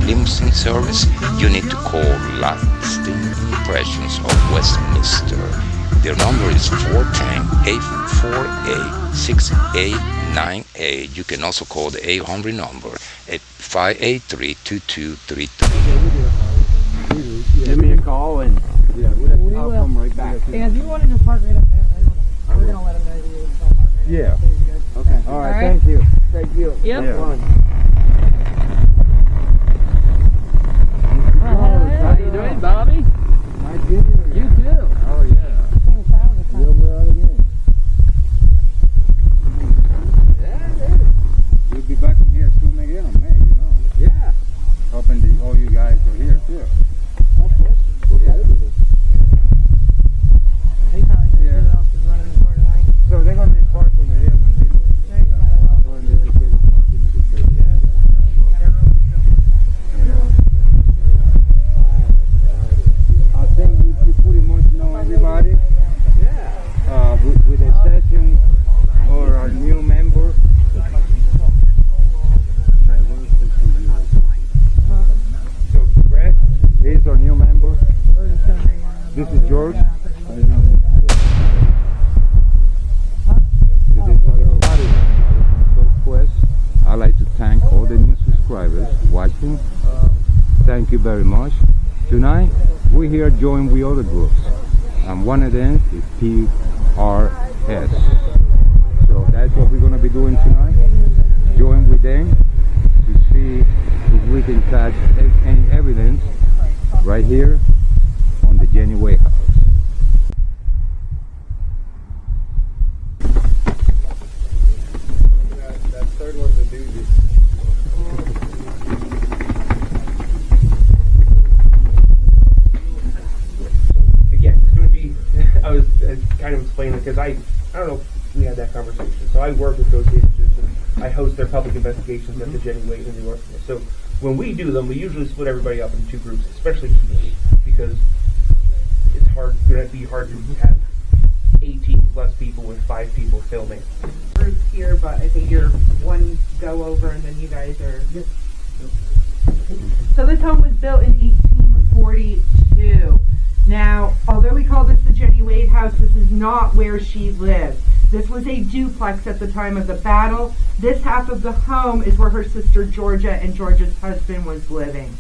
limousine service, you need to call Lasting Impressions of Westminster. Their number is 410-848-6898. You can also call the 800 number at 583-2233. Give me a call and I'll come right back. Yeah, if you want to just park right up there, we're going to let them know that you don't park right there. Yeah. So you're good. Okay. All right. Thank you. Thank you. Yep. Yeah. How you doing, Bobby? Nice to meet you. You too. Oh, yeah. You'll be out again. Yeah, it is. You'll be back in here soon again in May, you know. Yeah. Hoping all you guys are here, too. Of course. Yeah. They probably know who else is running the corner line. So they're going to be parking with him and people. There you go. Or in the dedicated parking in the church. I think you pretty much know everybody. Yeah. With exception or a new member. So Brett, he's our new member. This is George. I'd like to thank all the new subscribers watching. Thank you very much. Tonight, we're here joined with other groups. And one of them is PRS. So that's what we're going to be doing tonight. Join with them to see if we can catch any evidence right here on the Jenny Wade house. That third one's a doozy. Again, it's going to be, I was kind of explaining because I don't know if we had that conversation. So I work with those agencies and I host their public investigations at the Jenny Wade in New York. So when we do them, we usually split everybody up into two groups, especially community, because it's going to be hard to have 18 plus people with 5 people filming. Groups here, but I think you're one go over and then you guys are. So this home was built in 1842. Now, although we call this the Jenny Wade house, this is not where she lived. This was a duplex at the time of the battle. This half of the home is where her sister Georgia and Georgia's husband was living.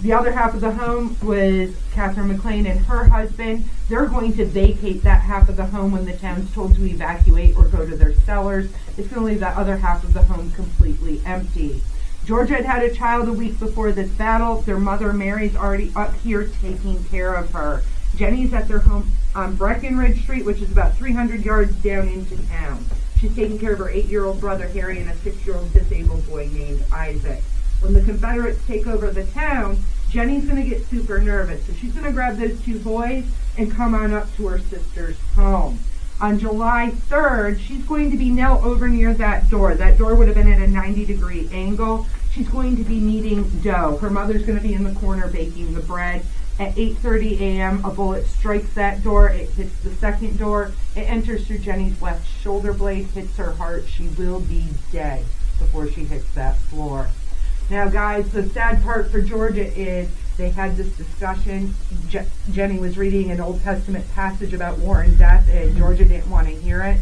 The other half of the home was Catherine McLean and her husband. They're going to vacate that half of the home when the town's told to evacuate or go to their cellars. It's going to leave that other half of the home completely empty. Georgia had had a child a week before this battle. Their mother, Mary's, already up here taking care of her. Jenny's at their home on Breckenridge Street, which is about 300 yards down into town. She's taking care of her 8-year-old brother, Harry, and a 6-year-old disabled boy named Isaac. When the Confederates take over the town, Jenny's going to get super nervous. So she's going to grab those 2 boys and come on up to her sister's home. On July 3rd, she's going to be now over near that door. That door would have been at a 90-degree angle. She's going to be kneading dough. Her mother's going to be in the corner baking the bread. At 8:30 a.m., a bullet strikes that door. It hits the second door. It enters through Jenny's left shoulder blade, hits her heart. She will be dead before she hits that floor. Now, guys, the sad part for Georgia is they had this discussion. Jenny was reading an Old Testament passage about war and death, and Georgia didn't want to hear it.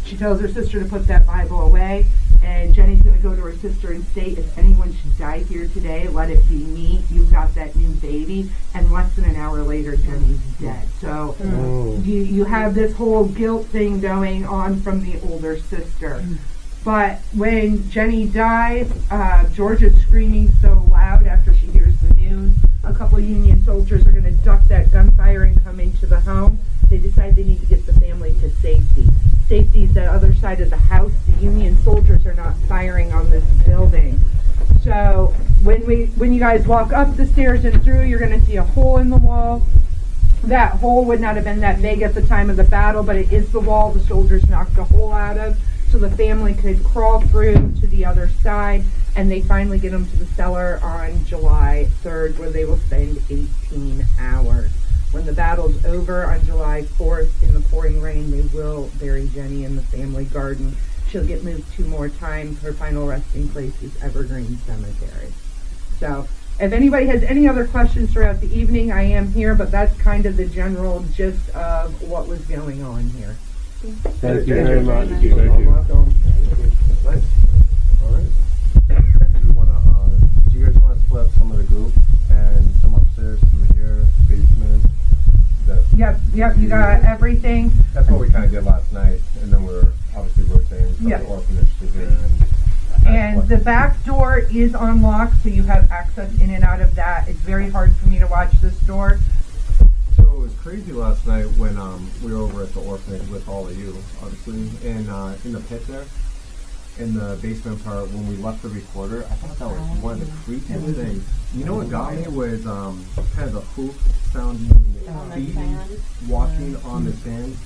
She tells her sister to put that Bible away, and Jenny's going to go to her sister and state, if anyone should die here today, let it be me. You've got that new baby. And less than an hour later, Jenny's dead. So you have this whole guilt thing going on from the older sister. But when Jenny dies, Georgia's screaming so loud after she hears the news. A couple of Union soldiers are going to duck that gunfire and come into the home. They decide they need to get the family to safety. Safety's the other side of the house. The Union soldiers are not firing on this building. So when you guys walk up the stairs and through, you're going to see a hole in the wall. That hole would not have been that big at the time of the battle, but it is the wall the soldiers knocked the hole out of, so the family could crawl through to the other side, and they finally get them to the cellar on July 3rd, where they will spend 18 hours. When the battle's over on July 4th, in the pouring rain, they will bury Jenny in the family garden. she'll get moved 2 more times. Her final resting place is Evergreen Cemetery. So if anybody has any other questions throughout the evening, I am here, but that's kind of the general gist of what was going on here. Thank you very much. Thank you. Nice. All right. Do you guys want to split up some of the group and some upstairs, some here, basement? Yep, you got everything. That's what we kind of did last night, and then we're obviously rotating from the orphanage to here. And the back door is unlocked, so you have access in and out of that. It's very hard for me to watch this door. So it was crazy last night when we were over at the orphanage with all of you, obviously, and in the pit there, in the basement part, when we left the recorder, I thought that was one of the creepiest things. You know what got me was kind of the hoof sounding feet walking on the sand.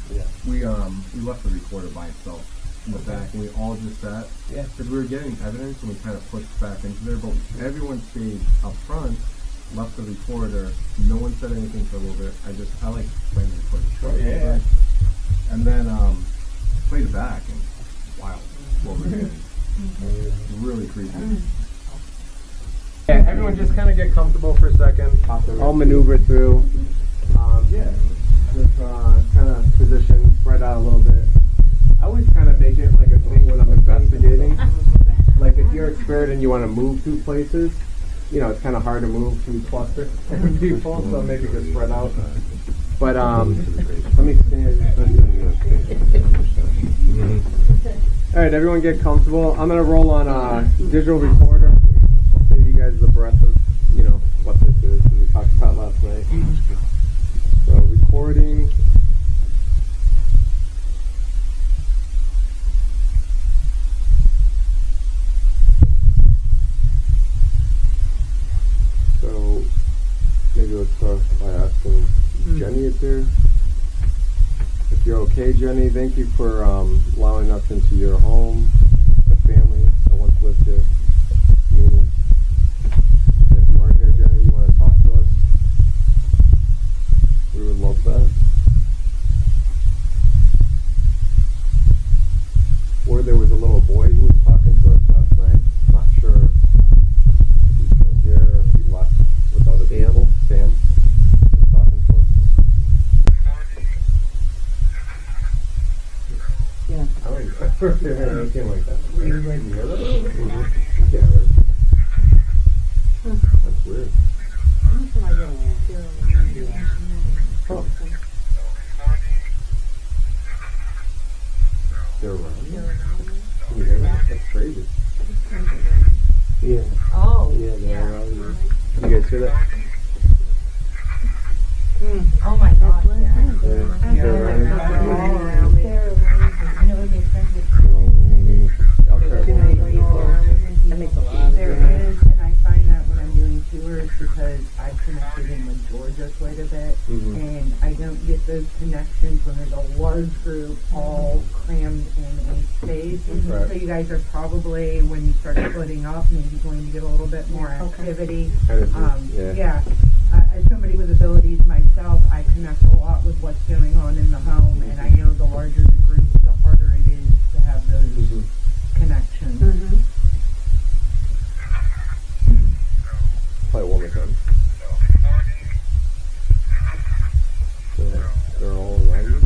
We left the recorder by itself in the back, and we all just sat, because we were getting evidence, and we kind of pushed back into there, but everyone stayed up front, left the recorder, no one said anything for a little bit. I like playing the recorder. And then played it back, and wow, what we're getting. Really creepy. Yeah, everyone just kind of get comfortable for a second. I'll maneuver through. Just kind of position, spread out a little bit. I always kind of make it like a thing when I'm investigating. Like if you're a spirit and you want to move through places, you know, it's kind of hard to move through cluster people, so maybe just spread out. But let me stand. All right, everyone get comfortable. I'm gonna roll on a digital recorder. I'll give you guys the breadth of, you know, what this is that we talked about last night. So recording. So maybe let's start by asking Jenny if you're okay, Jenny. Thank you for allowing us into your home, the family that once lived here. And if you aren't here, Jenny, you want to talk to us, we would love that. Or there was a little boy who was talking to us last night. Not sure if he's still here or if he left with other people. Sam was talking to us. Yeah. I don't even hear anything like that. You hear that? Yeah. That's weird. Oh. They're around you? Can you hear that? That's crazy. Yeah. Oh. Yeah, they're around you. You guys hear that? Oh my God. Yeah. They're around you. I never made friends with I'll try that makes a lot. There is, and I find that when I'm doing tours because I've connected in with Georgia quite a bit, and I don't get those connections when there's a large group all crammed in a space. Right. So you guys are probably, when you start splitting up, maybe going to get a little bit more activity. As somebody with abilities myself, I connect a lot with what's going on in the home, and I know the larger the group, the harder it is to have those connections. Play it one more time. So they're all around you?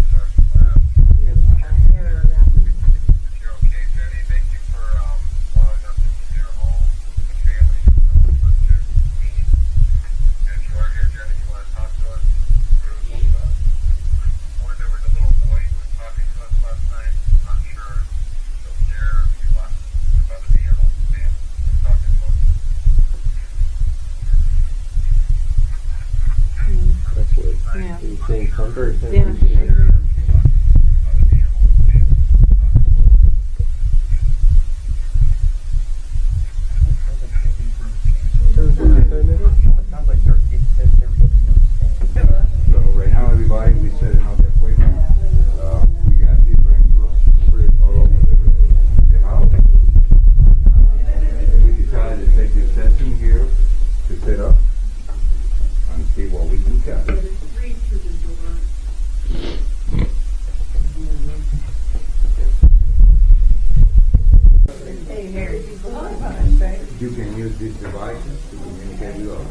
Yeah. Are you seeing comfort? Yeah. So right now, everybody, we set out the equipment. We got different groups spread all over the house. We decided to take this session here to set up and see what we can catch. You can use these devices to communicate with us.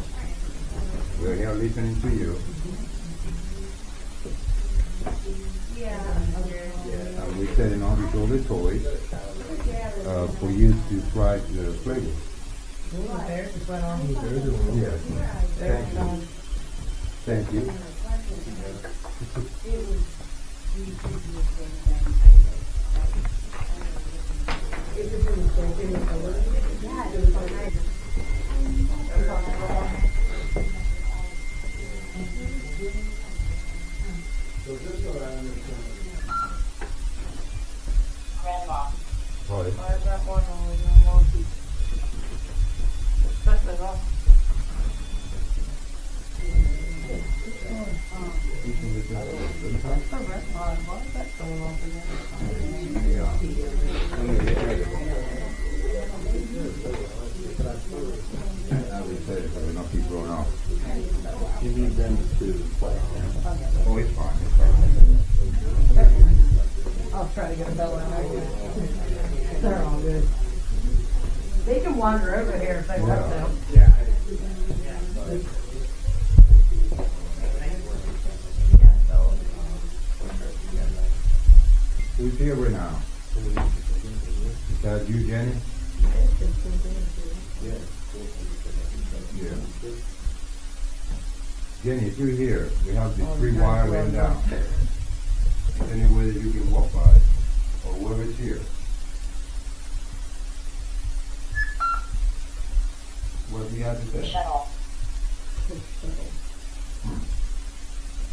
We're here listening to you. And we're setting all these other toys for you to try to play with. Yes. Thank you. Thank you. You need them to play. Oh, it's fine. It's fine. I'll try to get a bell in there. They're all good. They can wander over here if they want to. Yeah. Who's here right now? Is that you, Jenny? Yeah. Jenny, if you're here, we have the three wire laying down. Any way that you can walk by it, or whoever is here. What do you have to say? Shuttle.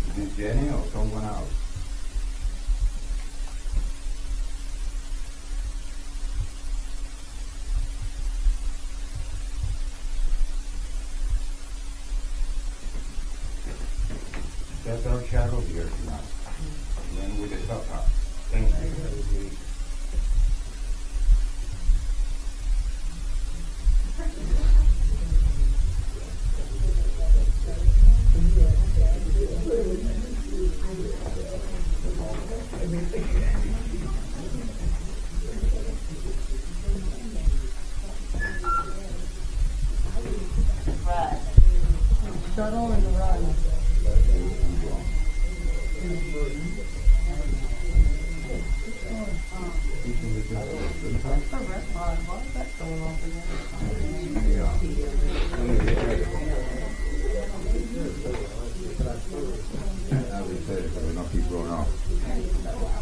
Is it Jenny or someone else? That's our shadow here tonight. And then with the top hat. Thank you. Run. Shuttle and run.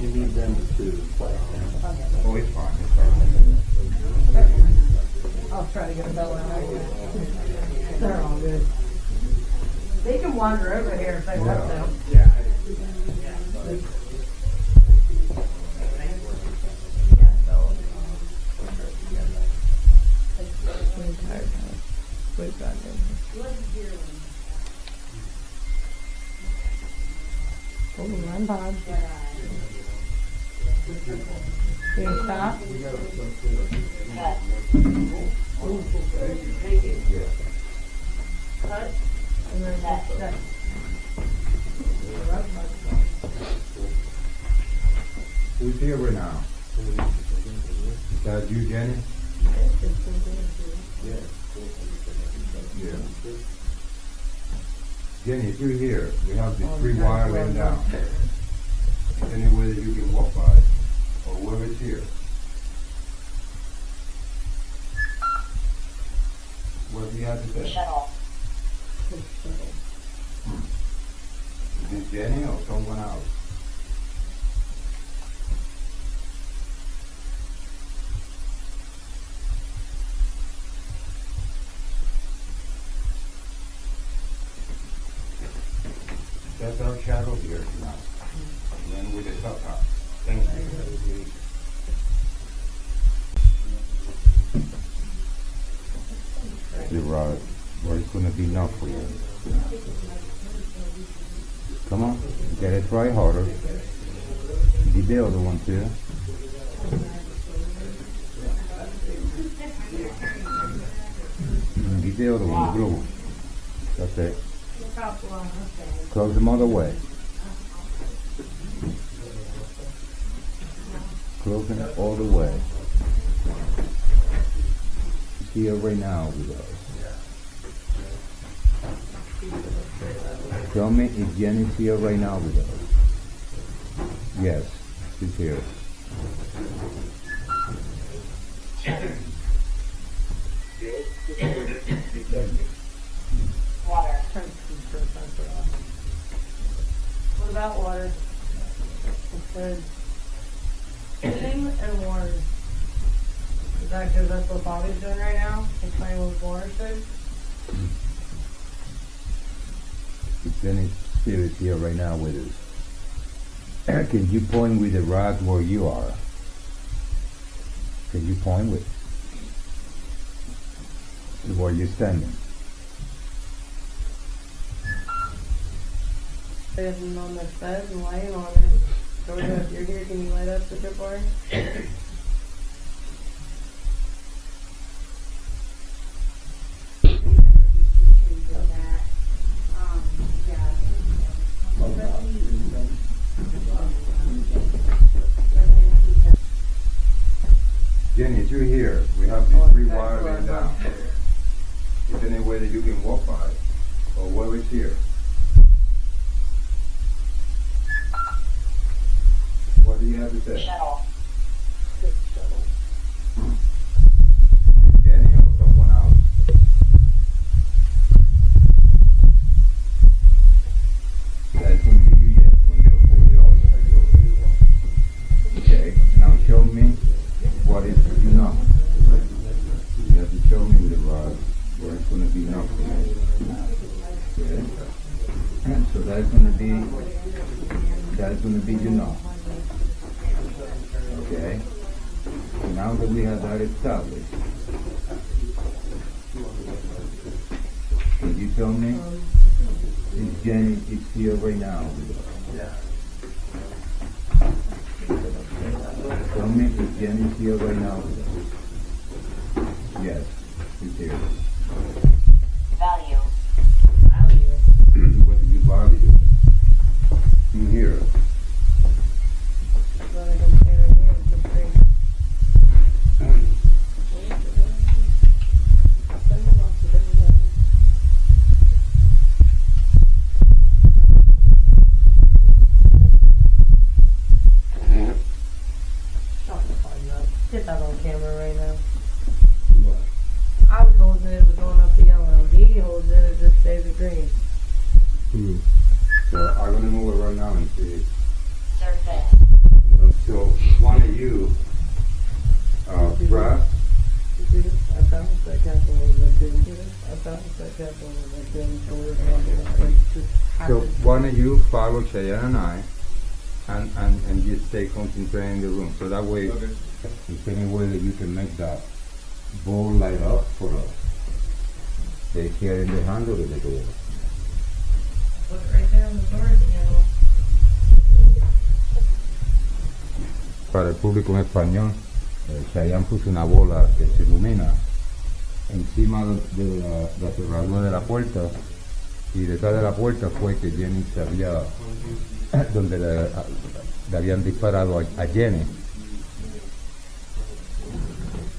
You need them to play. Oh, it's fine. It's fine. I'll try to get a bell in there. They're all good. They can wander over here if they want to. Yeah. Oh, run, Bob. Can you stop? Cut. Cut. And then Cut. Who's here right now? Is that you, Jenny? Yeah. Jenny, if you're here, we have the three wire laying down. Any way that you can walk by it, or whoever is here. What do you have to say? Shuttle. Is it Jenny or someone else? That's our shadow here tonight. And then with the top hat. Thank you. You're right. Well, it's going to be enough for you. Come on. You gotta try harder. Get the other one too. Get the other one, the blue one. That's it. Close them all the way. Close them all the way. here right now with us? Tell me if Jenny's here right now with us. Yes, she's here. Water. What about water? It says steam and water. Is that because that's what Bobby's doing right now? He's playing with Wondershare? If Jenny's spirit here right now with us. Can you point with the rod where you are? Can you point with where you're standing? Sitting on this bed and laying on it. Georgia, if you're here, can you light up the tripwire? Jenny, if you're here, we have these three wires laid down. Is there any way that you can walk by? Or where is here? What do you have to say? Shuttle. Jenny or someone else? That's going to be you yet, when they'll pull it off. Okay, now show me what is enough. You have to show me with the rod where it's going to be enough. Okay. So that's going to be enough. Okay. Now that we have that established, can you tell me if Jenny is here right now? Tell me if Jenny is here right now. Yes, she's here. Value. What do you value? You here. Well, I can stay right here and keep free. Get that on camera right now. I was holding it was going up the yellow. He holds it, it just stays the green. So I'm going to move it right now and see. Surface. So one of you, Brad, I bounced that castle over that didn't get it. I bounced that castle over that didn't so we're going to just so one of you follow Cheyenne and I, and just stay concentrated in the room. So that way, if any way that you can make that ball light up for us. They here in the handle of the door. Look right there on the door handle. Para el público en español, Cheyenne puso una bola que se ilumina encima de la cerradura de la puerta, y detrás de la puerta fue que Jenny se había, donde le habían disparado a Jenny.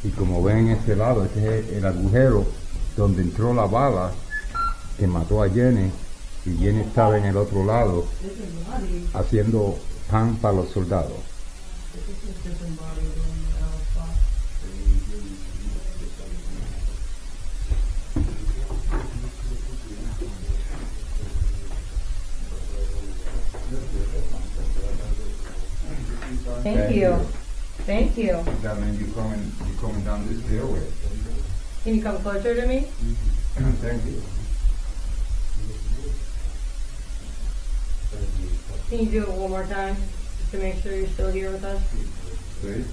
Y como ven en este lado, este es el agujero donde entró la bala que mató a Jenny, y Jenny estaba en el otro lado haciendo pan para los soldados. Thank you. Thank you. That means you're coming down this stairway. Can you come closer to me? Thank you. Can you do it one more time just to make sure you're still here with us? Please.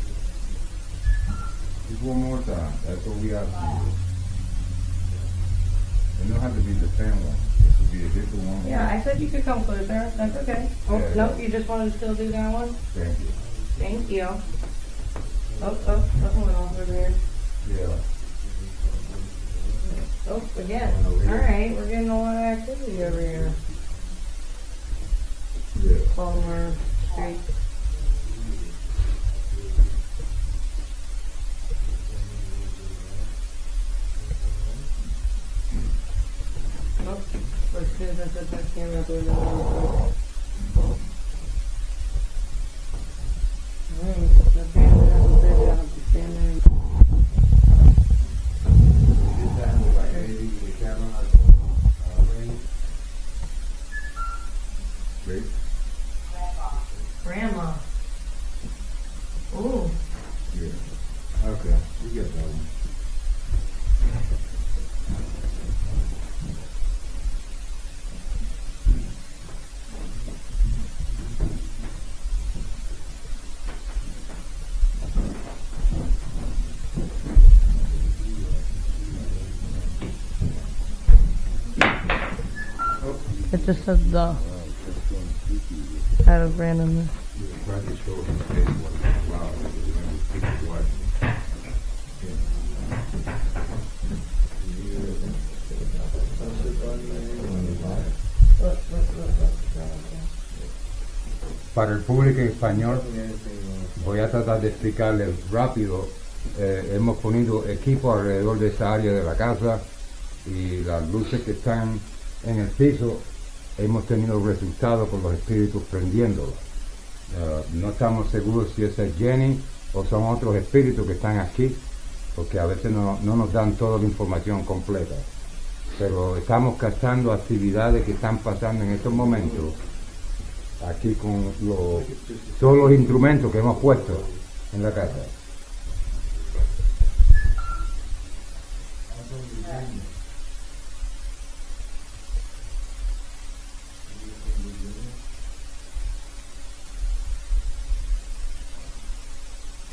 Just one more time. That's all we have to do. It don't have to be the same one. It could be a different one. Yeah, I said you could come closer. That's okay. Oh, Yeah. nope, you just wanted to still do that one? Thank you. Thank you. Oh, something went off over here. Yeah. Oh, again. Alright, we're getting a lot of activity over here. Yeah. Palmer Street. as I said, I stand out the window. Apparently that's what their job, to stand there and Great. Grandma. Ooh. Yeah. Okay, you get that one. It just says the out of randomness. Try to show his face was wow, when you watch. Para el público en español, voy a tratar de explicarles rápido. Hemos ponido equipo alrededor de esa área de la casa y las luces que están en el piso, hemos tenido resultados con los espíritus prendiéndolos. No estamos seguros si esa es Jenny o son otros espíritus que están aquí, porque a veces no nos dan toda la información completa. Pero estamos captando actividades que están pasando en estos momentos, aquí con todos los instrumentos que hemos puesto en la casa.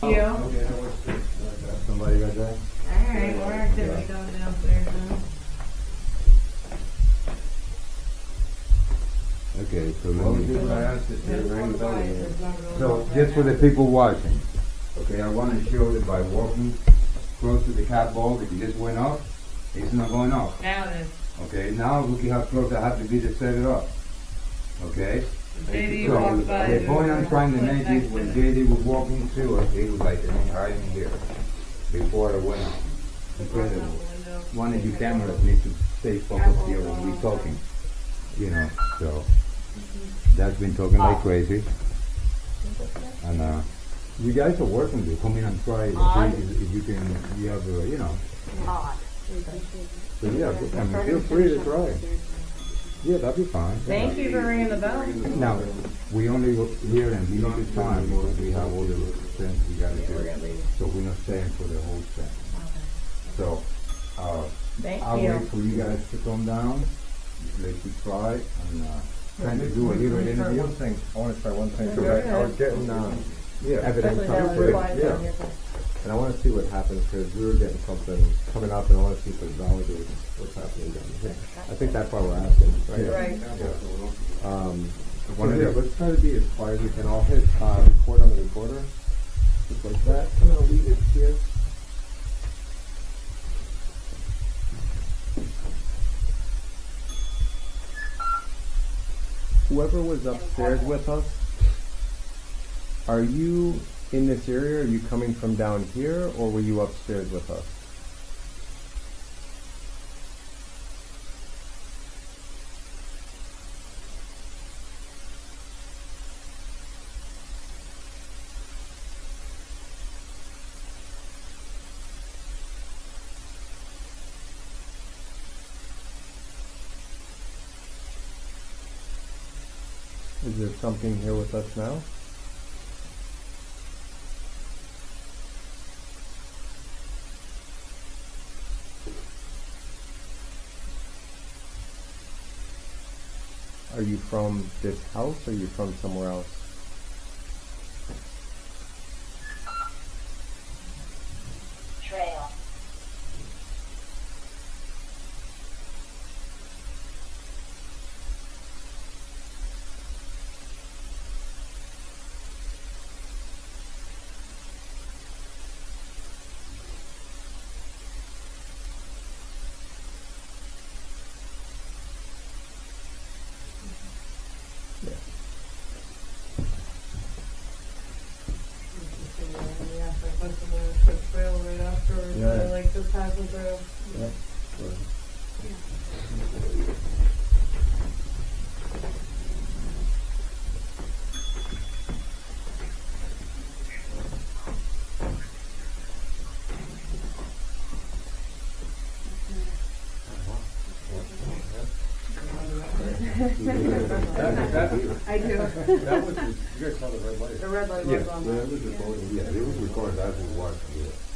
You? Somebody got that? Alright, more activity going downstairs now. Okay, so so just for the people watching, okay, I want to show that by walking close to the cat ball, if it just went up, it's not going up. Now it is. Okay, now look at how close I have to be to set it up. Okay? JD So walked by. the point I'm trying to make is when JD was walking through it, it was like right in here before it went up. Incredible. One of you cameras needs to stay focused here when we're talking. You know, so that's been talking like crazy. And you guys are working to come in and try if you can, you have you know. So yeah, I mean, feel free to try. Yeah, that'd be fine. Thank you for ringing the bell. Now, we only go here in limited time because we have all the things we gotta do. So we're not staying for the whole thing. So, Thank I'll you. wait for you guys to come down, let you try, and trying to do a little interview. One thing, I want to try one thing. I was getting evidence Especially now on we're it, quiet down here. and I want to see what happens because we were getting something coming up, and I want to see if it validates what's happening down here. I think that's why we're asking, right? Right. Let's try to be as quiet as we can. I'll hit record on the recorder, just like that. I'm gonna leave it here. Whoever was upstairs with us, are you in this area? Are you coming from down here, or were you upstairs with us? Is there something here with us now? Are you from this house or are you from somewhere else? Trail. Yeah. Like just passing through. Yeah. I do. That was, you guys saw the red light. The red light Yeah, was on. yeah, it was recorded. Yeah, it was recorded as we watched.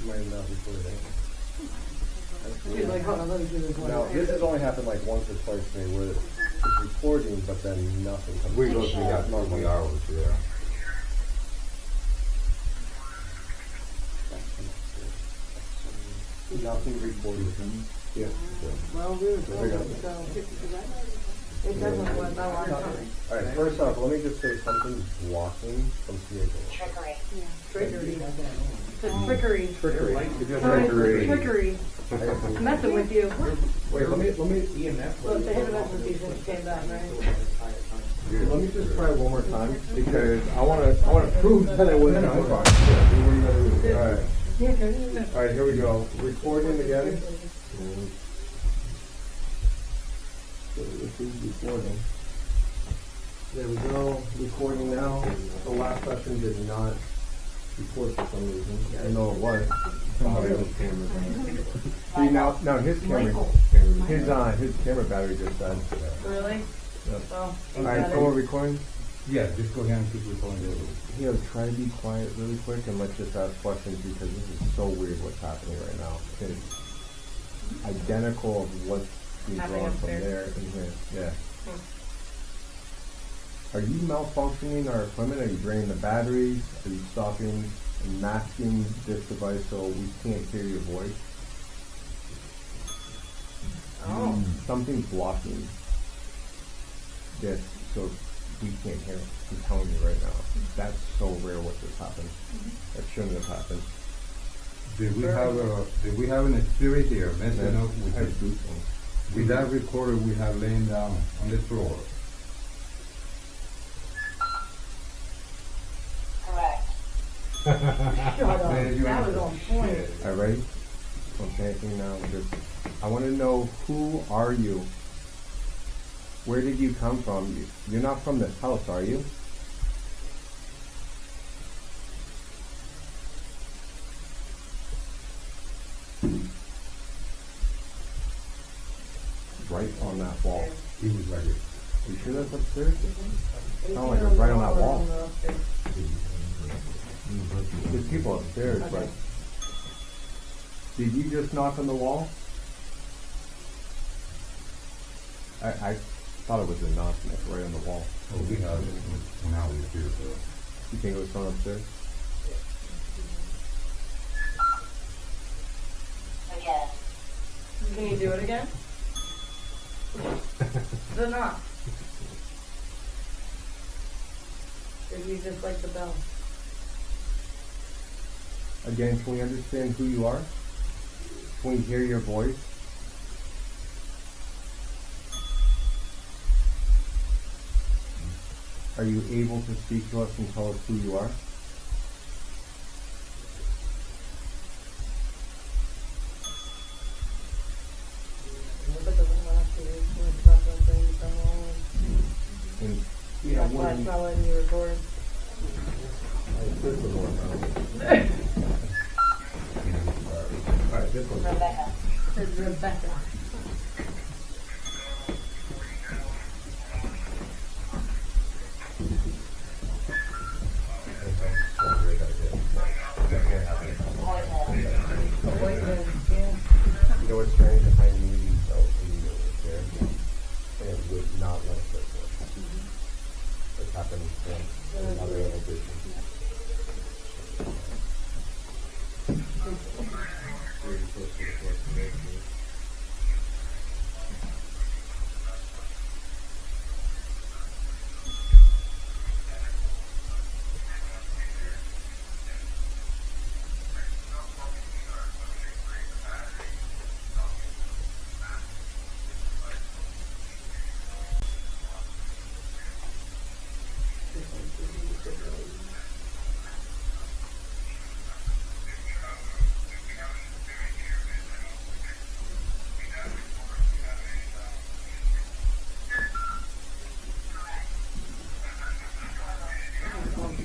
Might not be recorded anyway. She's like, hold on, let me do this one. Now, this has only happened like once or twice to me where it's recording, but then nothing comes We out. go through that normally hours, yeah. Nothing recorded. Yeah. Well, we were There we go. it doesn't want that one time. Alright, first off, let me just say something's blocking from seeing it. Trickery. Trickery. It's trickery. Trickery. Trickery. Trickery. I'm messing with you. Wait, let me Look, the head of investigation came back, right? let me just try one more time because I wanna prove that I wasn't. Alright. Alright, here we go. Recording again. So this is recording. There we go. Recording now. The last session did not record for some reason. I know it was. See now his camera, his camera battery just died. Really? Yep. So, Alright, so we're recording. Yeah, just go ahead and keep recording. Here, try to be quiet really quick and let's just ask questions because this is so weird what's happening right now. It's identical of what's being Happening drawn from upstairs. there and here. Yeah. Are you malfunctioning our equipment? Are you draining the batteries? Are you stopping and masking this device so we can't hear your voice? Oh. Something's blocking this so we can't hear it. I'm telling you right now. That's so rare what just happened. That shouldn't have happened. Did we have an spirit here messing up with that recorder we have laying down on the floor? Correct. Shut up. That was on point. Alright, ready? Don't say anything now. Just, I want to know, who are you? Where did you come from? You're not from this house, are you? Right on that wall. He was right here. You sure that's upstairs? Sound like it's right on that wall. There's people upstairs, but did you just knock on the wall? I thought it was a knock right on the wall. Oh, we have it when I was here. You think it was someone upstairs? Again. Can you do it again? The knock. Or do you just like the bell? Again, can we understand who you are? Can we hear your voice? Are you able to speak to us and tell us who you are? And That's why it's not letting you record. this one more Alright, this one. Rebecca. It's Rebecca. Poison. You know what's strange? If I knew you felt and you knew it was there, and it would not let us record. It's happened in other locations. Very close to the floor.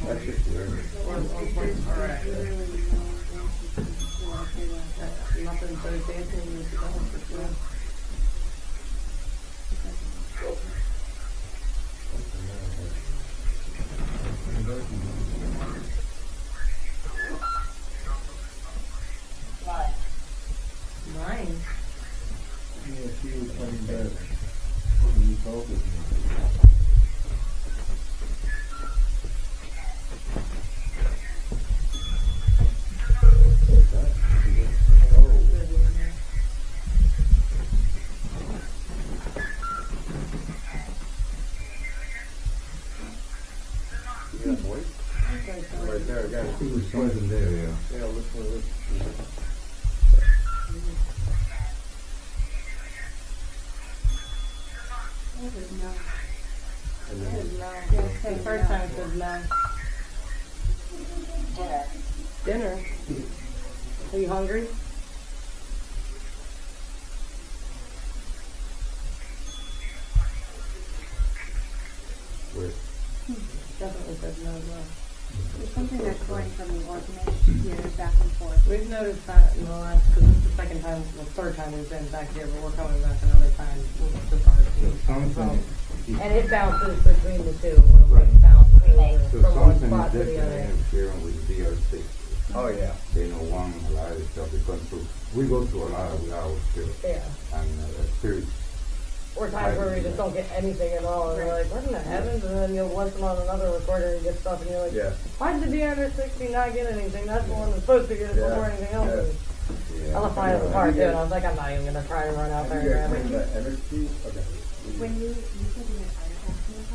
That's just weird. Nothing so fancy in this for sure. Mine. Mine. Yeah, she was playing better. When you told me. You got voice? Right there, again. It was something there, yeah. Yeah, listen. And then The first time it says no. Dinner. Dinner. Are you hungry? where? Definitely says no as well. There's something that's going from the orphanage here back and forth. We've noticed that in the last, because this is the second time, well, third time we've been back here, but we're coming back another time with the bar So team. something, And it bounces between the two when we bounce over so from one something spot to is the definitely other. interfering with DRC. Oh, yeah. They know one a lot of stuff because we go through a lot of hours too. Yeah. And spirits. Or times where we just don't get anything at all, and we're like, what in the heavens? And then you'll listen on another recorder and get stuff, and you're like, Yeah. why did the D-under-60 not get anything? That's the one that's supposed to get it before anything else. Yeah. I left mine in the car too, and I was like, I'm not even gonna try and run out there and grab it. energy? Okay. When you said you had heart attacks in the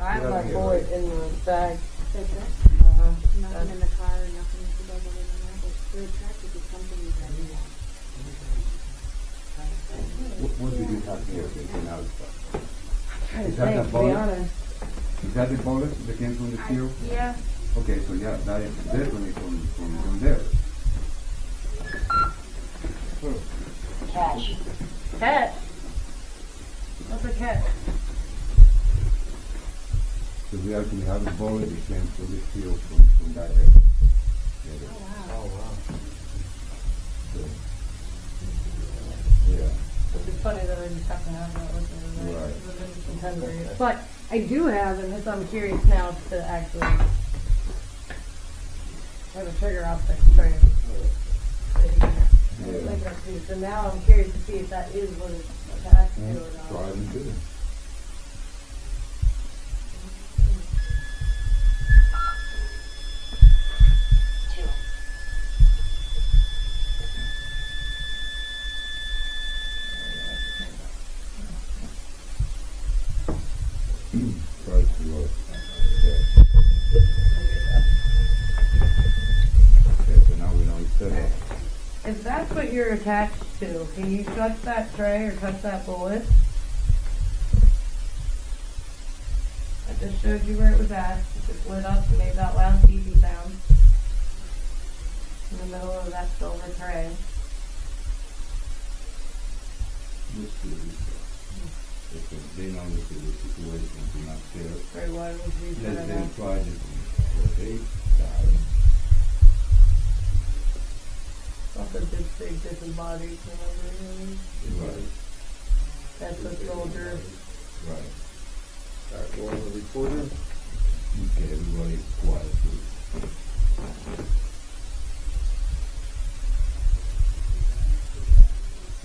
car, I have my bullet in the bag. said this, Uh-huh. nothing in the car, nothing to go over in there, but good check if it's something you can do. What did you have here in our stuff? Trying to Is that think, the to be bullet? honest. Is that the bullet that came from the steel? Yeah. Okay, so yeah, that is definitely from there. Catch. Catch? What's a catch? So we actually have a bullet that came from the steel from that area. Yeah, Oh, wow. yeah. Which is funny that I just have to have that with me. Right. Within 10 days. But I do have, and this I'm curious now to actually have a trigger optic tray. Yeah. So now I'm curious to see if that is what it's attached to or not. Try and do it. Two. Try to work. Okay, so now we know it's set up. If that's what you're attached to, can you touch that tray or touch that bullet? I just showed you where it was at. It just lit up and made that loud beepy sound. In the middle of that silver tray. Let's do this. Because they know this is the situation, do not care. Very wide was you Let said them it. try this one. Okay, die. Also just big disembodied, remember? Right, That's the soldier. right. Alright, we're on the recorder. Okay, everybody quiet, please.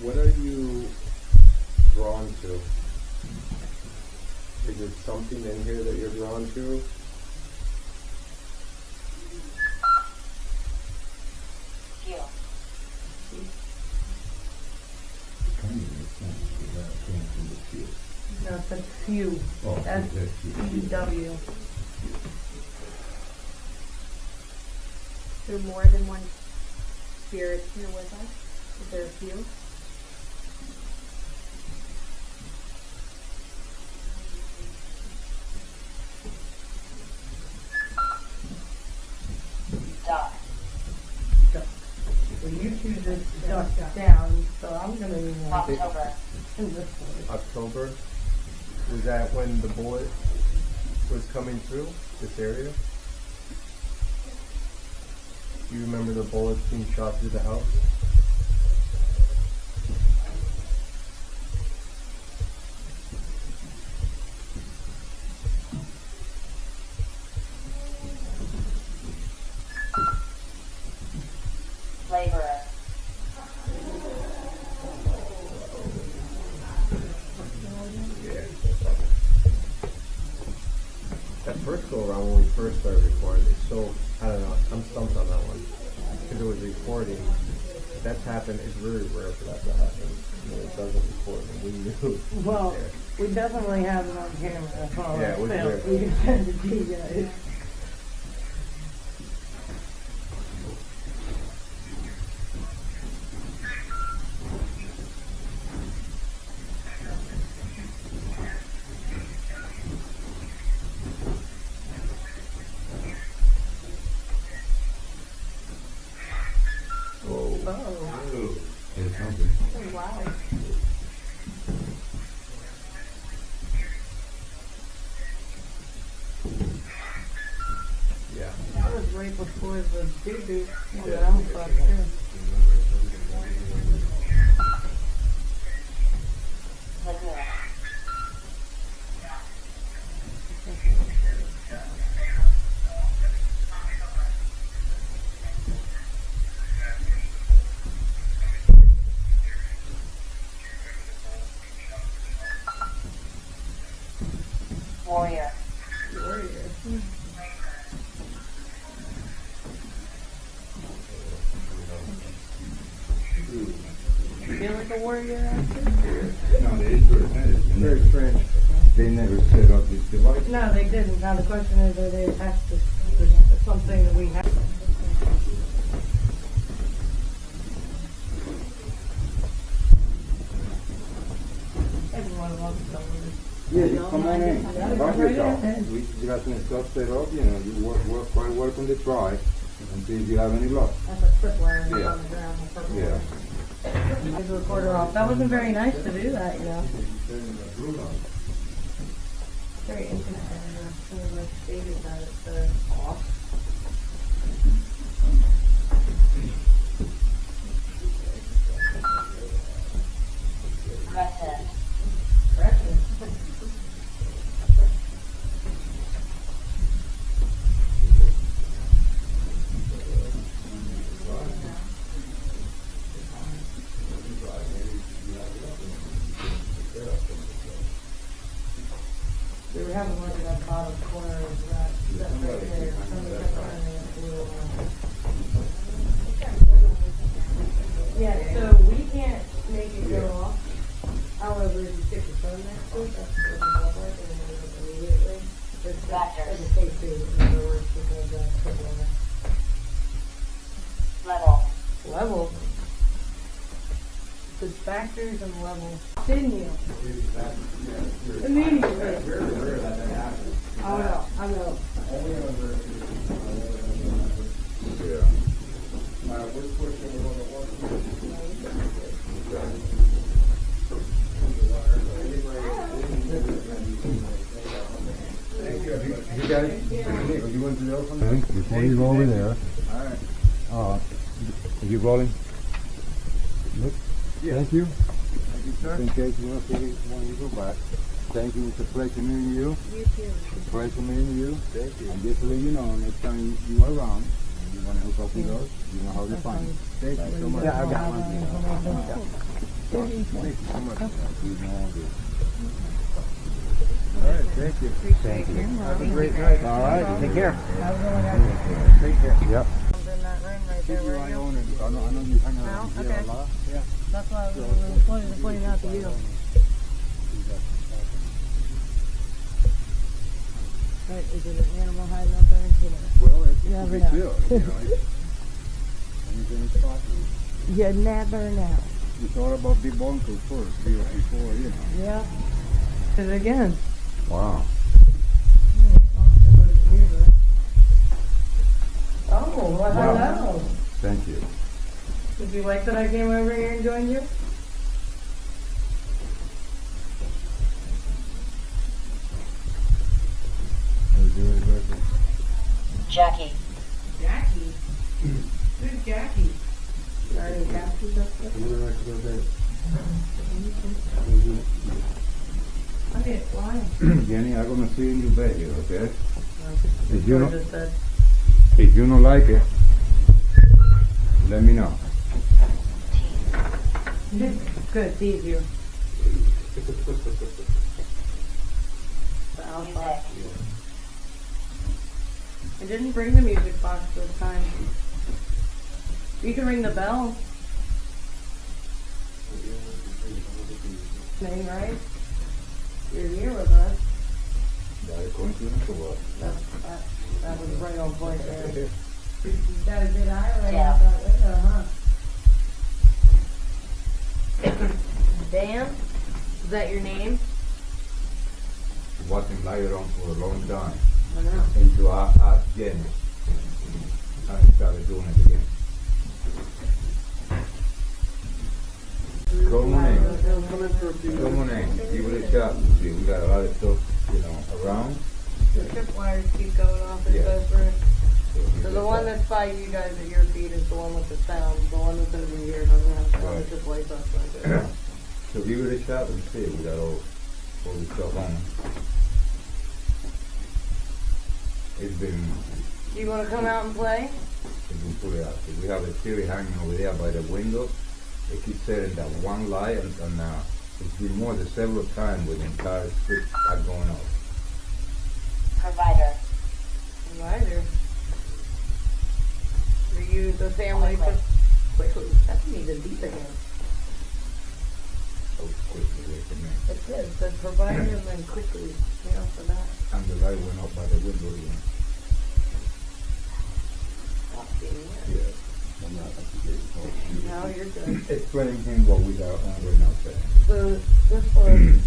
What are you drawn to? Is there something in here that you're drawn to? Feel. Kind of makes sense, because that came from the field. No, that's few. Oh, That's that's you. EW. Is there more than one spirit here with us? Is there a few? Duck. So you choose this duck down, so I'm gonna use October. this one. October? Was that when the bullet was coming through this area? Do you remember the bullets being shot through the house? go around when we first started recording. It's so, I don't know, I'm stumped on that one. Because it was recording. If that's happened, it's really rare for that to happen. When it doesn't record, and we knew. Well, we definitely have it on camera. That's all. Yeah, it was film. weird. We can send it to you guys. It's something. Oh, wow. Yeah. That was right before the doo-doo on the alpha, too. Laguna. Warrior. You feel like a warrior after? No, they Very strange. They never set up this device. No, they didn't. Now the question is, are they attached to something that we have? Everyone loves someone. Yeah, you come on in. Yeah, Help right yourself. in. We got some stuff set up, you know, you work quite welcome to try and see if you have any luck. That's a tripwire Yeah. on the ground. the purple Yeah. one. Take the recorder off. That wasn't very nice to do that, you know. Very interesting. Some of the stated that it's off. Present. Correction. We were having one in that bottom corner of that right there. Somebody kept running it blue one. Yeah, so we can't make it go off. However, if you stick your phone next to it, that's what the ball like, and then it goes immediately. It's a safety, in other words, because triple on it. Level. Level. The factors and level. Didn't you? Immediately. Oh no, I know. Yeah. You guys, you went to the open? Okay, before you go over there. Alright. Are you rolling? Look. Thank you. Thank you, sir. In case you want to when you go back. Thank you. It's a pleasure meeting you. You too. It's a pleasure meeting you. Thank you. And just to let you know, next time you are around and you want to hook up with us, you know how to find us. Thank you so much. Yeah, I got one. Thank you so much. You know all this. Alright, thank you. Thank you. Have a great night. All right. Take care. I was only going Take care. Yep. in that room right there, Keep your were eye you? on it. I know you hang No? around here Okay. a lot. Yeah. That's why I was pointing out to you. Right, is it an animal hiding out there? You know. Well, it's You a never big know. deal. You know, anything is possible. You never know. You thought about big bunker first, before, you know. Yeah. Because again. Wow. Oh, well, Wow. hello. Thank you. Did you like that I came over here and joined you? Jackie. Jackie? Who's Jackie? Sorry, Jackie. I mean, it's flying. Jenny, I'm gonna see you in your bed here, okay? If you George don't, just said. if you don't like it, let me know. Good, tease you. The alpha. I didn't bring the music box this time. You can ring the bell. Name, right? You're here with us. That coincidence or what? That was right on point there. You got a good eye right Yeah. out that window, huh? Dan? Is that your name? Wasn't lied on for a long time. I know. Until I asked Jenny. I started doing it again. Come on in. Come on in. Give it a shot. See, we got a lot of stuff, around. The tripwires keep going off in Yeah. both rooms. So the one that's by you guys at your feet is the one with the sound. The one that's over here doesn't have sound. Right. It just lights up like this. So give it a shot and see. We got all the stuff on. It's been Do you want to come out and play? put out. We have a TV hanging over there by the window. They keep setting that one light, and it's been more than several times when the entire script are going off. Provider. Rider. Are you the family? Quickly. That needs a beat again. So quickly away from me. It says the provider and then quickly. For that. And the light went up by the window again. Not being Yeah. there. I'm not up to date. No, you're good. Explaining him what we got on right now, sir. So this one,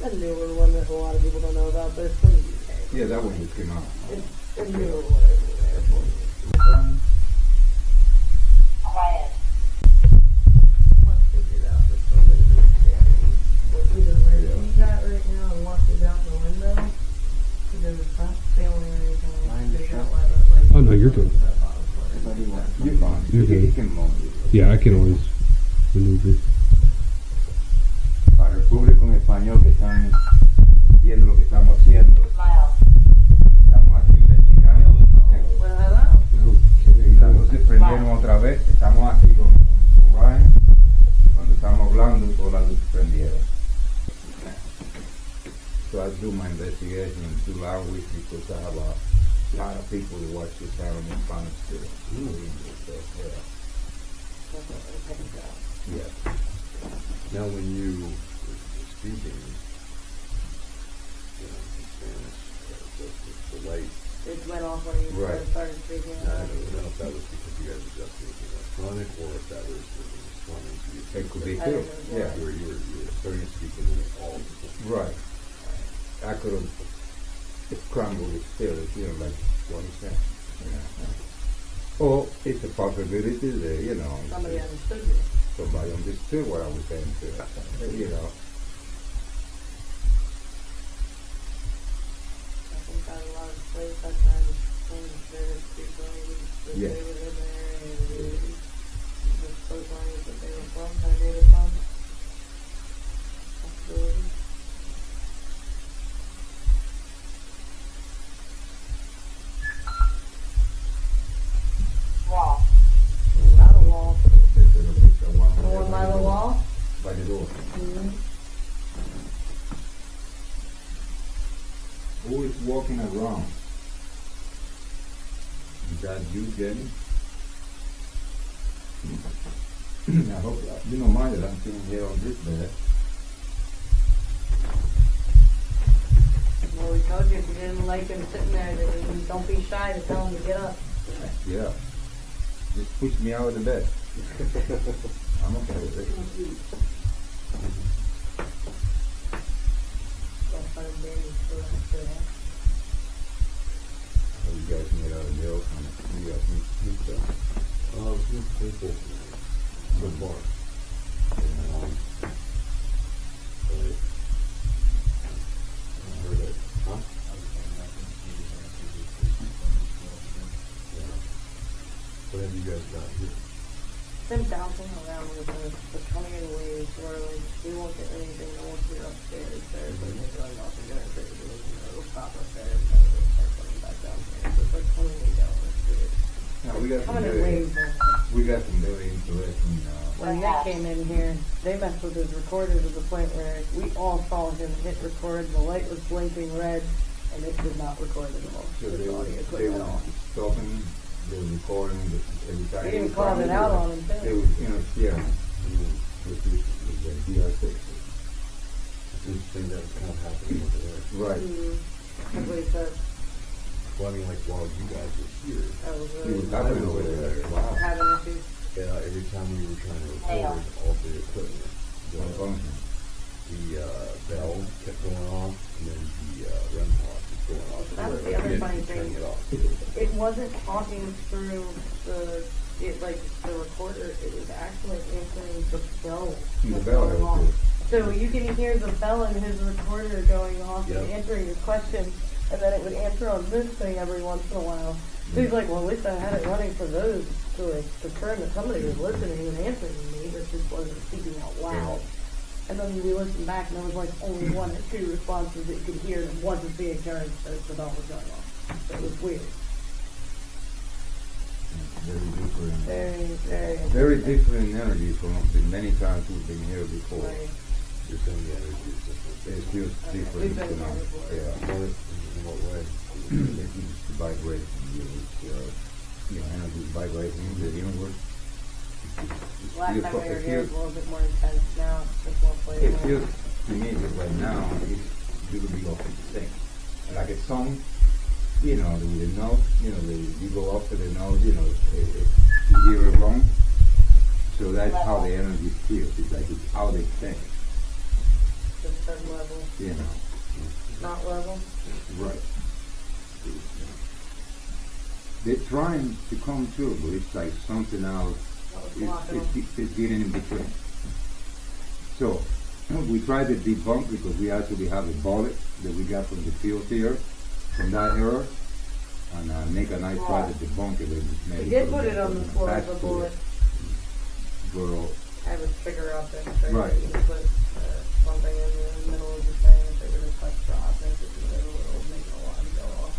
a newer one that a lot of people don't know about, but it's from the UK. Yeah, that one just came out. It's a newer one over there for you. Quiet. Let's figure it out. There's somebody that's standing. Either where he's at right now and watches out the window. Because it's not failing or anything. Figure out why that light. Oh, no, you're good. You're fine. You're You good. can move. Yeah, I can always maneuver. Para el público en español que están viendo lo que estamos haciendo, Smile. estamos aquí investigando. Well, hello. Y las luces prendieron otra vez. Estamos aquí con Ryan. Cuando estamos hablando, todas las luces prendieron. So I do my investigation in 2 languages because I have a lot of people who watch this channel in Spanish too. So, yeah. Now, when you were speaking, in Spanish, the light, It went off when you Right. started speaking. I don't know if that was because you guys adjusted it to electronic or if that was responding to you. It could be I too. don't know. Yeah. You were starting to speak in all the different. Right. I could have scrambled it still, like what you said. Or it's a possibility that, Somebody understood you. somebody understood what I was saying to it. I think that a lot of places that time when there was people that Yeah. they were in there and the spoke language that they were from, their native tongue. Possibility. Wall. By the wall. It's a picture of The one by the wall? By the door. Mm-hmm. Who is walking around? Is that you, Jenny? I hope you don't mind that I'm sitting here on this bed. Well, we told you if you didn't like him sitting there, then don't be shy to tell him to get up. Yeah. Just push me out of the bed. I'm okay with it. Don't find Danny still there. You guys can get out of jail. You guys need to do stuff. Simple so far. Right. I heard it. Huh? What have you guys got here? Them bouncing around with the coming in waves where like we won't get anything once we're upstairs. There's like it's going off and going crazy. It'll stop upstairs and then it'll start coming back downstairs. It's like coming way down the street. Now, we got some Coming in very, waves. we got some very interesting. When Nick came in here, they messed with his recorder to the point where we all saw him hit record. The light was blinking red, and it did not record at all. So This audio they equipment at were all. stopping, they were recording every time. They even called it out on him, too. They would interfere with the DR6. It's interesting that it's kind of happening over there. Right. That's what he said. Well, I mean, like, while you guys were here, That was It really was happening over there. Wow. having issues. every time we were trying to record all the equipment, the bell kept going off, and then the REM pod was going off. That was the Like, other we funny had to turn thing. it off. It wasn't talking through the recorder. It was actually answering the bell. The that's bell, going that was off. good. So you can hear the bell in his recorder going off and Yeah. answering your questions, and then it would answer on this thing every once in a while. So he's like, well, at least I had it running for those to confirm that somebody was listening and answering me, but just wasn't speaking out loud. And then we listened back, and there was like only one or two responses that you could hear that wasn't being turned, so the bell was going off. So it was weird. Very different. Very, very. Very different energy from the many times we've been here before. Right. You're saying the energy is different. It's just different. We've been here before. Yeah. In what way? It's vibrating. Energy is vibrating in the universe. Last time we were here, it was a little bit more intense. Now it's just more It playful. feels to me that right now it's a little bit of a thing. Like a song, the note, you go up to the note, you hear it wrong. So that's how the energy feels. It's like it's out of sync. Just certain level. Not level. Right. They're trying to come through, but it's like something else. It's getting in between. So we tried to debunk because we actually have a bullet that we got from the field here, from that era, and Nick and I tried to debunk it. We did put it on the floor of the bullet. Girl. I would figure out there and Right. you could put something in the middle of the thing if they were just like dropping it in the middle, it would make the alarm go off.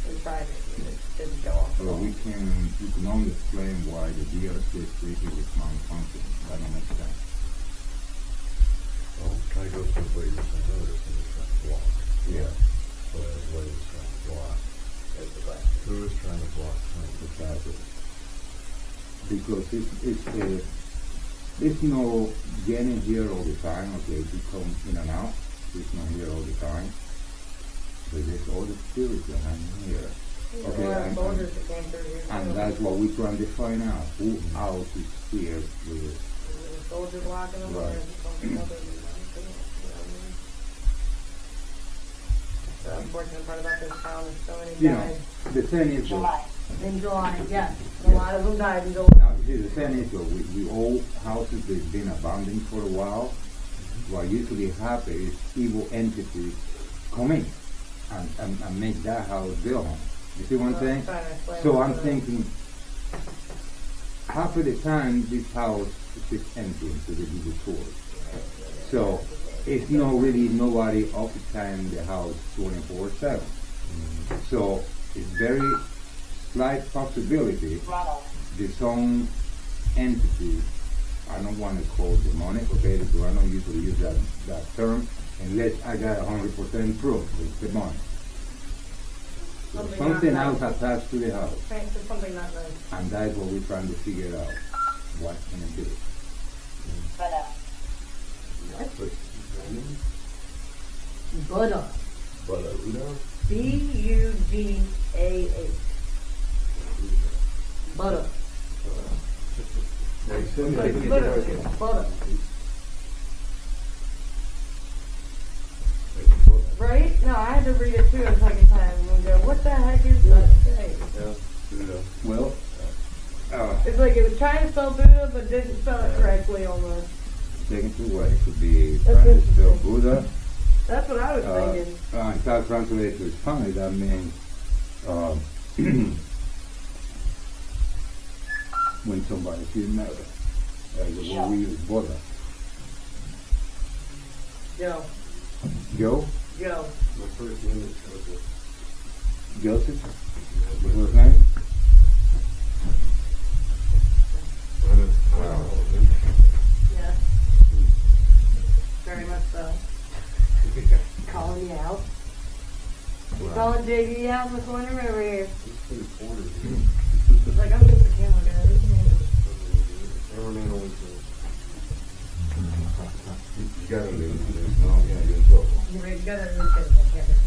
We tried it, and it didn't go off. So you can only explain why the DR6 issue is malfunctioning. That don't make sense. Well, kind of goes with what you were saying earlier, so you're trying to block. Yeah. What is trying to block? That's the question. Who is trying to block? Exactly. Because it's no getting here all the time. Okay, you come in and out. It's not here all the time. But there's all the spirits behind here. Okay, soldiers that came through here. and that's what we're trying to find out. Who else is here with us? The soldier blocking them, Right. or something other than that. The unfortunate part about this town is so many died The thing is, that, in July. Yes, a lot of them died in July. now, see, the thing is, that we all houses that's been abandoned for a while. What usually happens is evil entities come in and make that house their home. You see what I'm saying? So I'm thinking, half of the time this house is just empty until they do the tours. So it's not really nobody occupying the house 24/7. So it's very slight possibility the some entity, I don't want to call demonic, okay, because I don't usually use that term unless I got 100% proof it's demonic. So something else attached to the house, Thanks for something not nice. and that's what we're trying to figure out. What can it do? Buddha. Buddha. B-U-D-A-H. Buddha. Buddha. Right? No, I had to read it too a second time and go, what the heck is that thing? Well, It's like it was trying to spell Buddha, but didn't spell it correctly almost. taken two ways. It could be trying to spell Buddha. That's what I was thinking. If I translate to Spanish, that means when somebody feels murder. The word we use Buddha. Joe. Joe? Joe. My first name is Joseph. Joseph? What's his name? Yes. Very much so. Calling me out. You calling JD out in the corner over here. Just in the corner. He's like, I'm just a camera guy. This man Cameraman always goes. You gotta leave. There's no, yeah, you're in trouble. is- You ready to go? Let's get it on camera.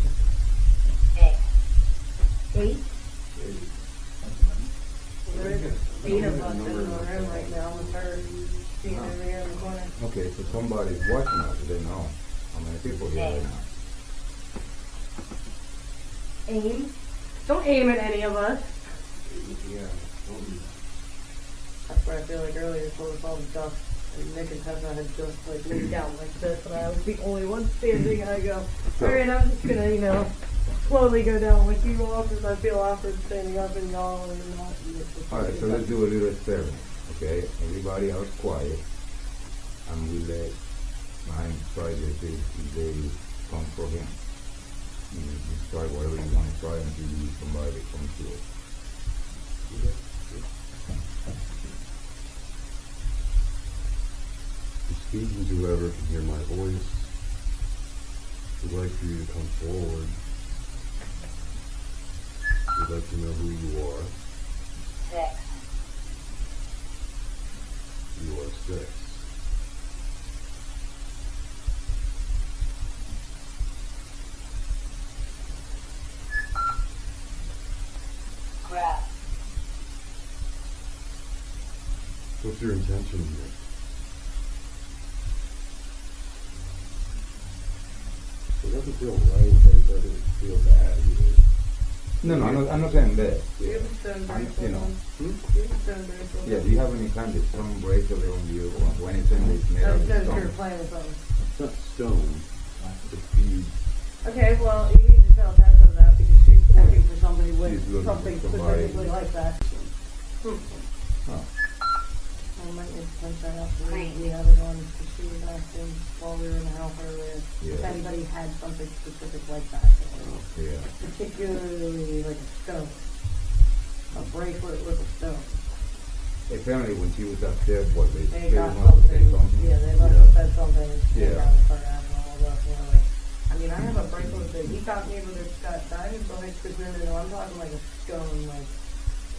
8? There's 8 of us in the room right now with her being over here in the corner. Okay, so somebody's watching us. They know how many people here right now. Aim. Don't aim at any of us. Yeah. That's where I feel like earlier told us all the stuff. And Nick and Tessa had just like laid down like this, and I was the only one standing. And I go, all right, I'm just gonna, slowly go down with you all because I feel awkward standing up and y'all are not. Alright, so let's do a little experiment, okay? Everybody else quiet, and we let mine try this if they come for him. You try whatever you want to try until somebody comes to it. Speaking to whoever can hear my voice, we'd like for you to come forward. We'd like to know who you are. 6. You are 6. Grab. What's your intention here? It doesn't feel right, but it doesn't feel bad either. No, I'm not saying that. You have a stone bracelet You know. on. You have a stone bracelet. Yeah, do you have any kind of stone bracelet on you or anything that's made Oh, of so you're stone? playing with something. It's not stone. It's bead. Okay, well, you need to tell Tessa that because she's looking for somebody She's with looking something for somebody. specifically like that. Huh. I might need to punch that out for the other one because she was asking while we were in the house earlier if Yeah. anybody had something specific like that. Yeah. Particularly like a stone. A bracelet with a stone. Apparently when she was upstairs, what, They they got must have said something. something? Yeah, they must have said something. Yeah. They got to start asking all this, like, I mean, I have a bracelet that he got me, but it's got diamonds on it, because I'm talking like a stone, like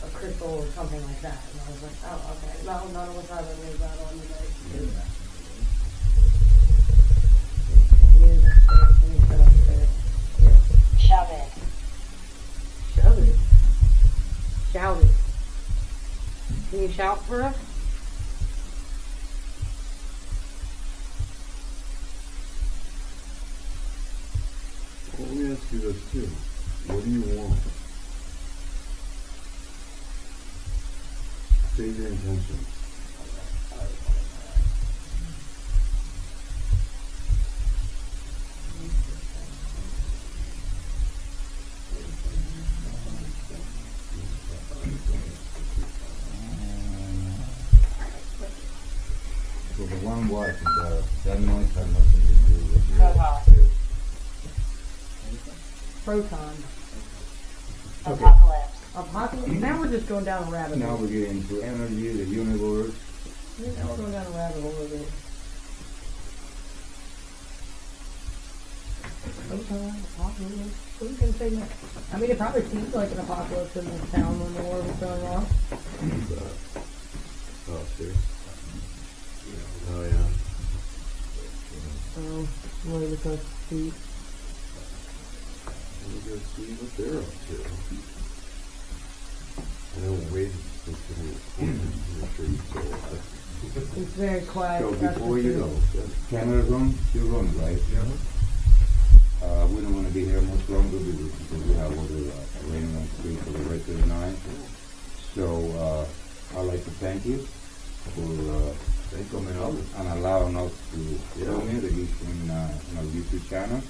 a crystal or something like that. And I was like, oh, okay. No, none of us have any of that on tonight. And he is upstairs, and he's been upstairs. Shove it. Shove it. Shout it. Can you shout for us? Well, let me ask you this too. What do you want? State your intention. So the one watching, that noise had nothing to do with you. Proton. Okay. Apocalypse. Apocalypse. Now we're just going down a rabbit Now hole. we get into energy, the universe. Now we're going down a rabbit hole over here. Proton, apocalypse. Who can say that? I mean, it probably seems like an apocalypse in this town when the war was going on. Oh, seriously? Oh, yeah. So, what are the first feet? We'll go see what they're up to. I know Wade is going to sure you saw it. It's very quiet. So that's before the you truth. go, camera room, still run, right? We don't want to be here much longer because we have other raining on the street for the rest of the night. So I'd like to thank you for coming up and allowing us to film it in our YouTube channel.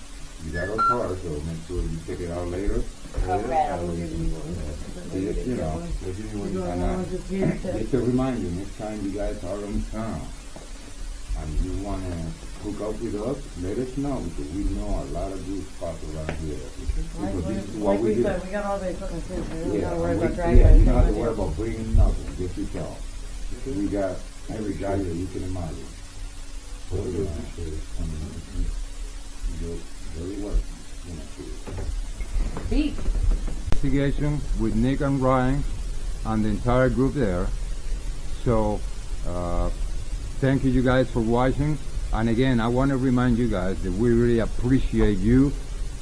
You got our car, so make sure you check it out later. Correct. You know, just to remind you, next time you guys are in town and you want to hook up with us, let us know because we know a lot of good spots around here. Because this is what Like we we do. said, we got all the equipment too, so we don't Yeah, gotta worry and about we, dragging yeah, you anything don't have to with worry you. about bringing nothing, just yourself. We got every guy that you can imagine. Well, we appreciate it. You're very welcome. You know, Speak. Investigation with Nick and Ryan and the entire group there. So thank you guys for watching, and again I want to remind you guys that we really appreciate you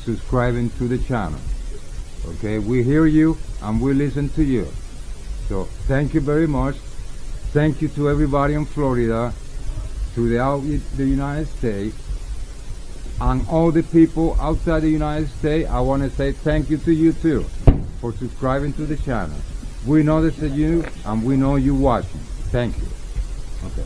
subscribing to the channel. Okay, we hear you and we listen to you, so thank you very much. Thank you to everybody in Florida, to the United States, and all the people outside the United States. I want to say thank you to you too for subscribing to the channel. We know this is you and we know you watching. Thank you. Okay.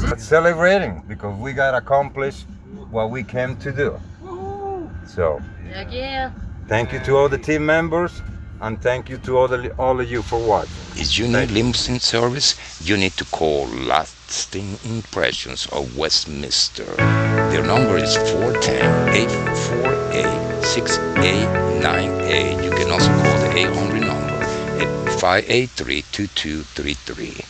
Let's celebrating because we got accomplished what we came to do. So, Heck yeah. thank you to all the team members, and thank you to all of you for watching. If you need limousine service, you need to call Lasting Impressions of Westminster. Their number is 410-848-6898. You can also call the 800 number at 583-2233.